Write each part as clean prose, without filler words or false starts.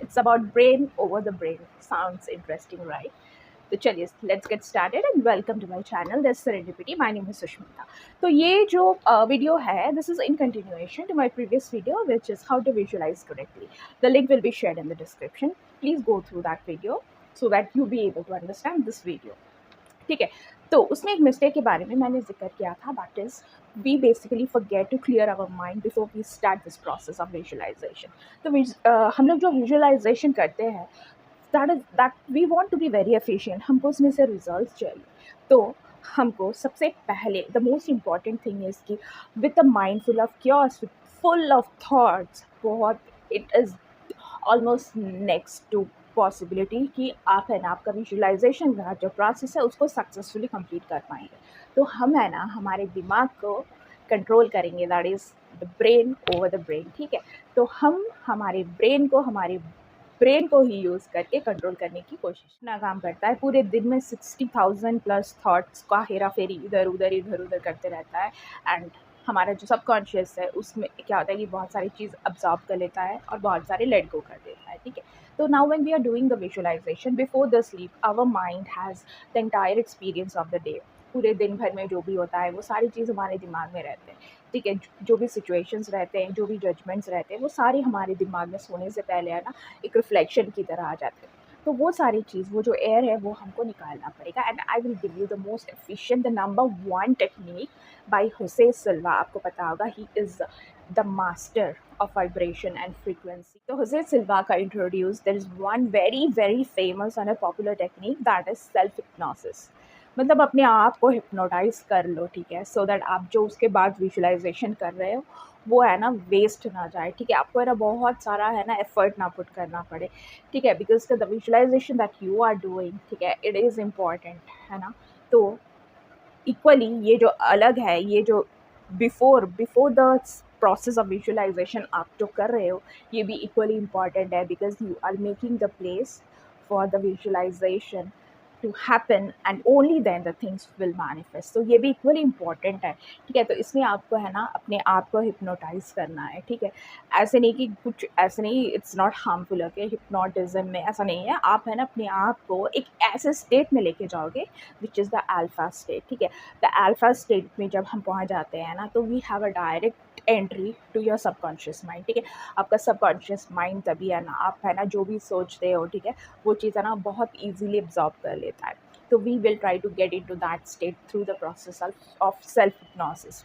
It's about brain over the brain. Sounds interesting, right? तो चलिए let's get started and welcome to my channel this serendipity my name is Sushmita. तो ये जो video है this is in continuation to my previous video which is how to visualise correctly. The link will be shared in the description. Please go through that video so that you be able to understand this video. ठीक है, तो उसमें एक mistake के बारे में मैंने जिक्र किया था, that is we basically forget to clear our mind before we start this process of visualisation. तो हम लोग जो विजुअलाइजेशन करते हैं that we want to be very efficient, हमको उसमें से रिजल्ट चाहिए। तो हमको सबसे पहले the most important thing is कि with a mind full of cures, full of thoughts, बहुत it is almost next to possibility कि आप है ना आपका विजुअलाइजेशन का जो प्रोसेस है उसको सक्सेसफुली कंप्लीट कर पाएंगे। तो हम है ना हमारे दिमाग को कंट्रोल करेंगे, that is the brain over the brain. ठीक है, तो हम हमारे ब्रेन को ही यूज़ करके कंट्रोल करने की कोशिश ना काम करता है। पूरे दिन में 60,000 प्लस थॉट्स का हेरा फेरी इधर उधर करते रहता है। एंड हमारा जो सबकॉन्शियस है उसमें क्या होता है कि बहुत सारी चीज़ अब्जॉर्ब कर लेता है और बहुत सारे लेट गो कर देता है। ठीक है, तो now when we are doing the visualisation before the sleep, our mind has the entire experience of the day. पूरे दिन भर में जो भी होता है वो सारी चीज़ हमारे दिमाग में रहते हैं। ठीक है, जो भी सिचुएशंस रहते हैं, जो भी जजमेंट्स रहते हैं, वो सारे हमारे दिमाग में सोने से पहले है ना एक रिफ्लेक्शन की तरह आ जाते हैं। तो वो सारी चीज़, वो जो एयर है वो हमको निकालना पड़ेगा। And I will give you the most efficient, the number 1 technique by Jose Silva. आपको पता होगा he is the master of vibration and frequency. तो होसे सिल्वा का introduce there is one very very famous and a popular technique, that is self hypnosis. मतलब अपने आप को hypnotise कर लो, ठीक है, सो दैट आप जो उसके बाद विजुअलाइजेशन कर रहे हो वो है ना वेस्ट ना जाए। ठीक है, आपको है ना बहुत सारा है ना एफर्ट ना पुट करना पड़े। ठीक है, because the visualisation that you are doing, ठीक है, इट इज़ इम्पॉर्टेंट, है ना। तो इक्वली ये जो अलग है, ये जो before the process of visualisation आप जो कर रहे हो ये भी इक्वली इम्पॉर्टेंट है, because you are making the place for the visualisation to happen and only then the things will manifest. तो ये भी इक्वली इम्पॉर्टेंट है। ठीक है, तो इसमें आपको है ना अपने आप को हिप्नोटाइज करना है। ठीक है, ऐसे नहीं कि कुछ ऐसे नहीं, it's not harmful. Okay, hypnotism में ऐसा नहीं है, आप है ना अपने आप को एक ऐसे स्टेट में लेके जाओगे which is the alpha state. ठीक है, द अल्फा स्टेट में जब हम पहुंच जाते हैं ना तो we have a direct entry to your subconscious mind. ठीक है, आपका सबकॉन्शियस माइंड तभी है ना आप है ना जो भी सोचते हो, ठीक है, वो चीज़ है ना बहुत ईजीली एब्जॉर्ब कर लेता है। तो we will try to get into that state through the process of self hypnosis.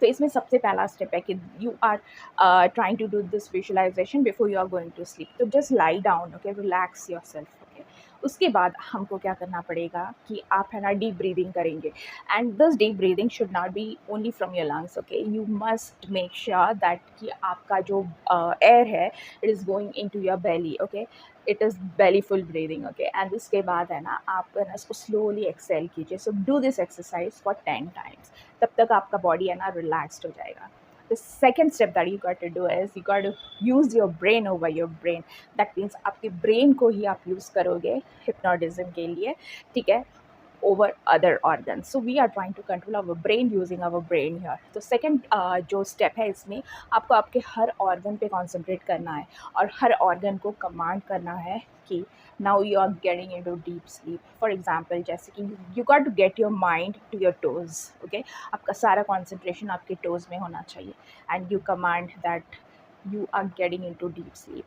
तो इसमें सबसे पहला स्टेप है कि you are trying to do this visualization before you are going to sleep. तो just lie down, okay, relax yourself. Okay, उसके बाद हमको क्या करना पड़ेगा कि आप है ना डीप ब्रीदिंग करेंगे। And this deep breathing should not be only from your lungs. Okay, you must make sure that कि आपका जो एयर है it is going in to your belly. Okay, it is belly full breathing. Okay, and उसके बाद है ना आप है ना इसको स्लोली एक्सेल कीजिए। So do this exercise for 10 times, तब तक आपका बॉडी है ना रिलैक्स्ड हो जाएगा। The second step that you got to do is you got to use your brain over your brain. That means आपके ब्रेन को ही आप यूज़ करोगे हिप्नोटिज्म के लिए। ठीक है, over other organs. So we are trying to control our brain using our brain here. तो second जो step है इसमें आपको आपके हर organ पे concentrate करना है और हर organ को command करना है कि now you are getting into deep sleep. For example, जैसे कि you got to get your mind to your toes. Okay, आपका सारा concentration आपके toes में होना चाहिए and you command that you are getting into deep sleep.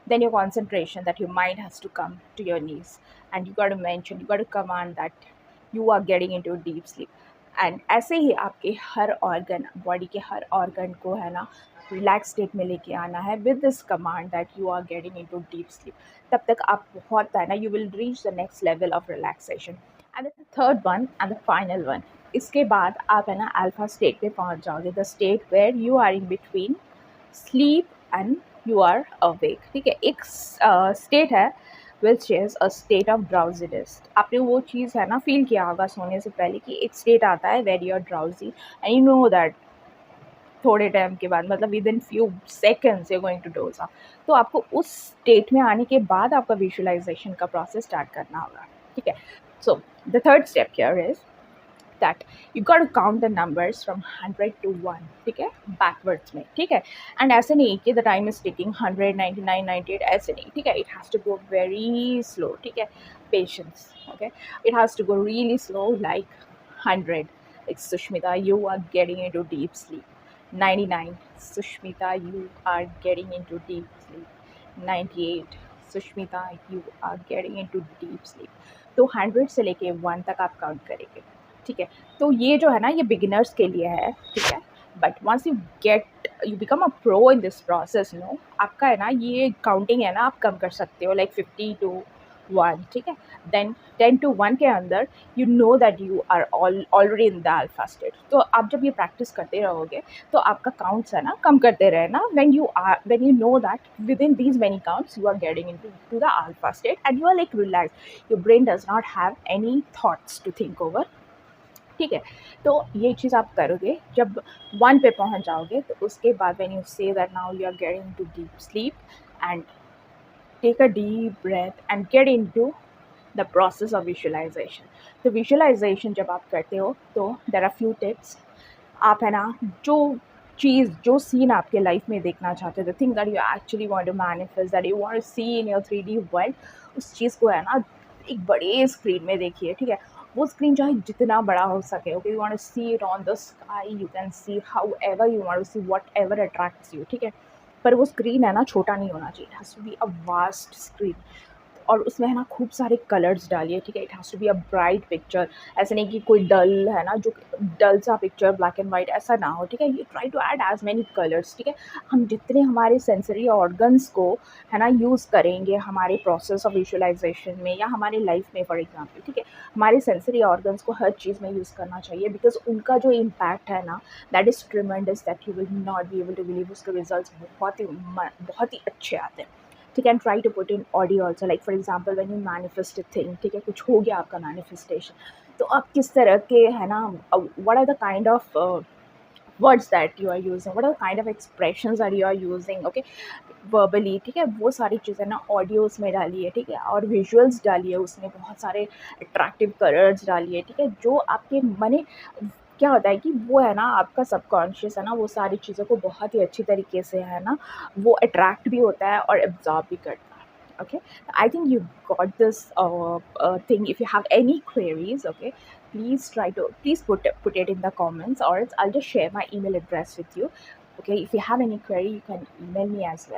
Then your concentration that your mind has to come to your knees and you got to command that you are getting into deep sleep. And ऐसे ही आपके हर organ, body के हर organ को है ना relax state में लेके आना है with this command that you are getting into deep sleep. तब तक आप बहुत है ना you will reach the next level of relaxation. And the third one and the final one, इसके बाद आप है ना अल्फा स्टेट पे पहुंच जाओगे, the state where you are in between sleep and you are awake. ठीक है, एक स्टेट है which is a state of drowsiness. आपने वो चीज़ है ना फील किया होगा सोने से पहले कि एक स्टेट आता है where you are drowsy and you know that थोड़े टाइम के बाद मतलब within few seconds you going to doze off. तो आपको उस स्टेट में आने के बाद आपका विजुअलाइजेशन का प्रोसेस स्टार्ट करना होगा। ठीक है, so the third step here is that you got to count the numbers from 100 to 1, ठीक है, backwards में, ठीक है. And ऐसे नहीं कि the time is ticking 100, 99, 98, ऐसे नहीं, ठीक है. It has to go very slow, ठीक है. Patience, okay. It has to go really slow, like 100, like Sushmita, you are getting into deep sleep. 99, Sushmita, you are getting into deep sleep. 98, Sushmita, you are getting into deep sleep. तो 100 से लेके 1 तक आप count करेंगे, ठीक है. तो ये जो है ना, ये बिगिनर्स के लिए है, ठीक है. But once you become a pro in this process, no, आपका है ना ये काउंटिंग है ना, आप कम कर सकते हो, लाइक 50 to 1, ठीक है. देन 10 to 1 के अंदर you know that you are already in the alpha state. तो आप जब ये प्रैक्टिस करते रहोगे तो आपका काउंट्स है ना कम करते रहना. When you know that within these many counts you are getting into the alpha state and you are like relax. Your brain does not have any thoughts to think over, ठीक है. तो ये चीज़ आप करोगे, जब 1 पे पहुंच जाओगे तो उसके बाद when you say that now you are getting to deep sleep and take a deep breath and get into the process of visualisation. तो विजुअलाइजेशन जब आप करते हो तो देयर आर फ्यू टिप्स. आप है ना जो चीज़, जो सीन आपके लाइफ में देखना चाहते हो, the thing that you actually want to manifest, that you want to see in your 3D world, उस चीज़ को है ना एक बड़े स्क्रीन में देखिए, ठीक है. वो स्क्रीन चाहे जितना बड़ा हो सके, okay. You want to see it on the sky, you can see however you want to see, whatever attracts you, ठीक है. पर वो स्क्रीन है ना छोटा नहीं होना चाहिए. It has to be a vast screen और उसमें है ना खूब सारे कलर्स डालिए, ठीक है. It has to be a bright picture. ऐसे नहीं कि कोई डल है ना, जो डल सा पिक्चर ब्लैक एंड वाइट ऐसा ना हो, ठीक है. You try to add as many colours, ठीक है. हम जितने हमारे सेंसरी ऑर्गन्स को है ना यूज़ करेंगे हमारे प्रोसेस ऑफ विजुअलाइजेशन में या हमारी लाइफ में, फॉर एग्जाम्पल, ठीक है, हमारे सेंसरी ऑर्गन्स को हर चीज़ में यूज़ करना चाहिए, बिकॉज उनका जो इम्पैक्ट है ना, that is tremendous, that you will not be able to believe. उसके रिजल्ट बहुत ही अच्छे आते हैं, ठीक है. And try to put in audio also, like for example when you manifest a thing, ठीक है, कुछ हो गया आपका मैनिफेस्टेशन, तो आप किस तरह के है ना, what are the kind of words that you are using, what are the kind of expressions that you are using, okay, verbally, ठीक है. वो सारी चीज़ें ना ऑडियोज़ में डालिए, ठीक है. और विजुअल्स डालिए, उसमें बहुत सारे अट्रैक्टिव कलर्स डालिए, ठीक है. जो आपके मने क्या होता है कि वो है ना आपका सबकॉन्शियस है ना, वो सारी चीज़ों को बहुत ही अच्छी तरीके से है ना वो अट्रैक्ट भी होता है और एब्जॉर्ब भी करता है, okay. I think you got this thing. If you have any queries, okay, please put it in the comments, or else I'll just share my email address with you, okay. If you have any query, you can email me as well.